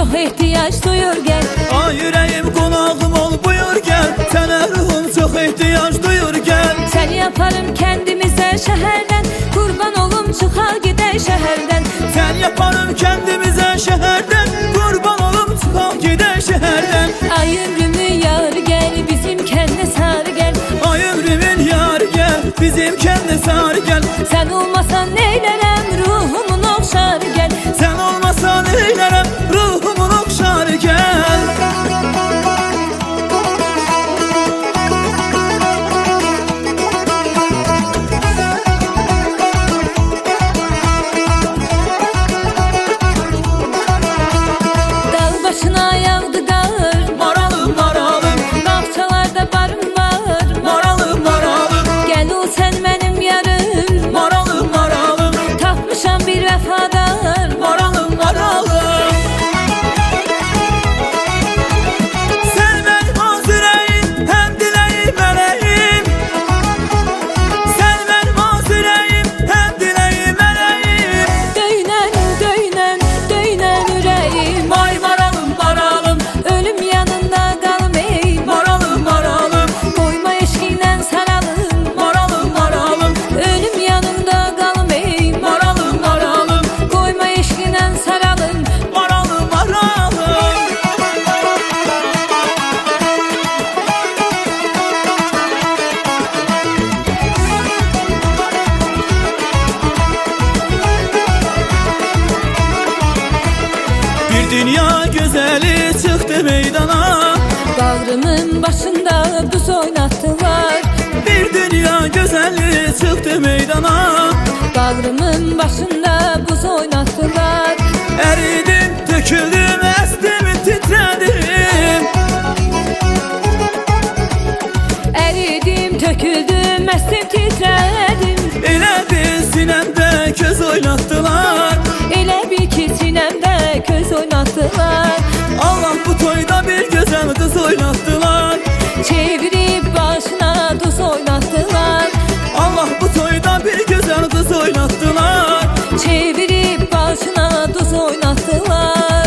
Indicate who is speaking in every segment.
Speaker 1: çok ihtiyaç duyur gel.
Speaker 2: Ay yüreğim konağım ol buyur gel. Sana ruhum çok ihtiyaç duyur gel.
Speaker 1: Seni yaparım kendimize şehirden, kurban olum çıkar gider şehirden.
Speaker 2: Sen yaparım kendimize şehirden, kurban olum çıkar gider şehirden.
Speaker 1: Ay ömrümün yar gel, bizim kendi sar gel.
Speaker 2: Ay ömrümün yar gel, bizim kendi sar gel.
Speaker 1: Sen olmasan neylerem, ruhumun okşar gel.
Speaker 2: Sen olmasan eylerim, ruhumun okşar gel.
Speaker 1: Dağ başına yağdı dağır,
Speaker 2: Maralım maralım,
Speaker 1: bahçalarda barım var.
Speaker 2: maralım maralım,
Speaker 1: Gel ol sen benim yarım,
Speaker 2: maralım maralım,
Speaker 1: tapmışam bir vefadar.
Speaker 2: maralım maralım. Sen benim az yüreğim, hem dileğim meleğim. Sen benim az yüreğim, hem dileğim meleğim.
Speaker 1: Döynen, döynen, döynen yüreğim.
Speaker 2: Ay maralım maralım,
Speaker 1: Ölüm yanında kalmayayım.
Speaker 2: maralım maralım,
Speaker 1: Koyma eşkiyle saralım.
Speaker 2: maralım maralım,
Speaker 1: Ölüm yanında kalmayayım.
Speaker 2: maralım maralım,
Speaker 1: Koyma eşkiyle saralım.
Speaker 2: maralım maralım. Bir dünya güzeli çıktı meydana.
Speaker 1: Bağrımın başında buz oynattılar.
Speaker 2: Bir dünya güzeli çıktı meydana.
Speaker 1: Bağrımın başında buz oynattılar.
Speaker 2: Eridim, döküldüm, estim, titredim.
Speaker 1: Eridim, töküldüm, estim titredim.
Speaker 2: Elə bir sinemde köz oynattılar.
Speaker 1: Elə bil ki sinemde köz oynattılar.
Speaker 2: Allah bu toyda bir güzel kız oynattılar.
Speaker 1: Çevirip başına tuz oynattılar.
Speaker 2: Allah bu toyda bir güzel kız oynattılar.
Speaker 1: Çevirip başına tuz oynattılar.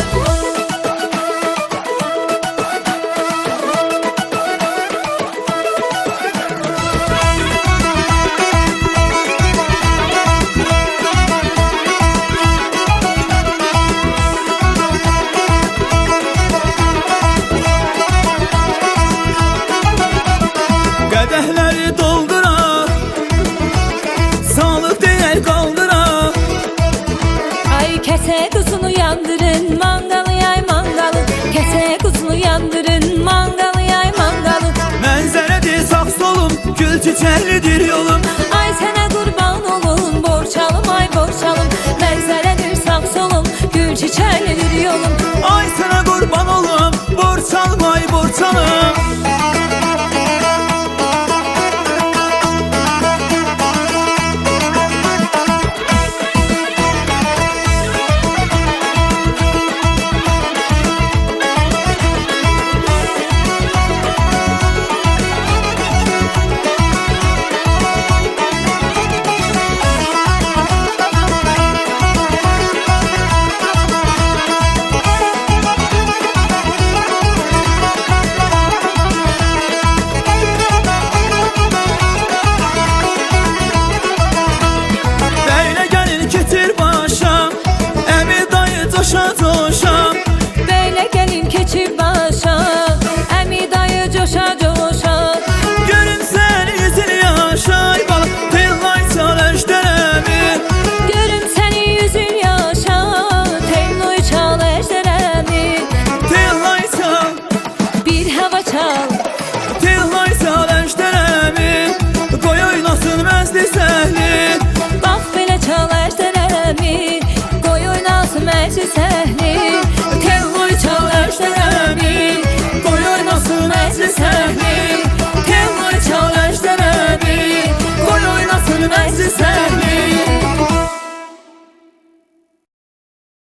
Speaker 2: Qədəhləri doldura, sağlıq deyək qaldıra.
Speaker 1: Ay kese kuzunu yandırın, mangalı yay mangalı. Kese kuzunu yandırın, mangalı yay mangalı.
Speaker 2: Mənzərədir sağ solum, gül çiçəklidir yolum.
Speaker 1: Ay sana kurban olun, borçalım ay borçalım. Mənzərədir sağ solum, gül çiçəklidir yolum.
Speaker 2: Ay sana qurban olum, borç almay borç alım. Beylə gəlin keçir başam, əmi dayı coşa coşa.
Speaker 1: Böyle gelin keçib başa, əmi dayı coşa coşa.
Speaker 2: Görüm sən yüzünü yaşay bala, tellay çal əjdərəmi.
Speaker 1: Görüm seni yüzün yaşa, telloy çal ejderhemi.
Speaker 2: Tellay çal,
Speaker 1: Bir hava çal,
Speaker 2: tellay çal əjdərəmi. Qoy oynasın məzli səhli.
Speaker 1: bak belə çal ejderhemi. Qoy oynasın məclis əhli. Telloy çal ejderhemi.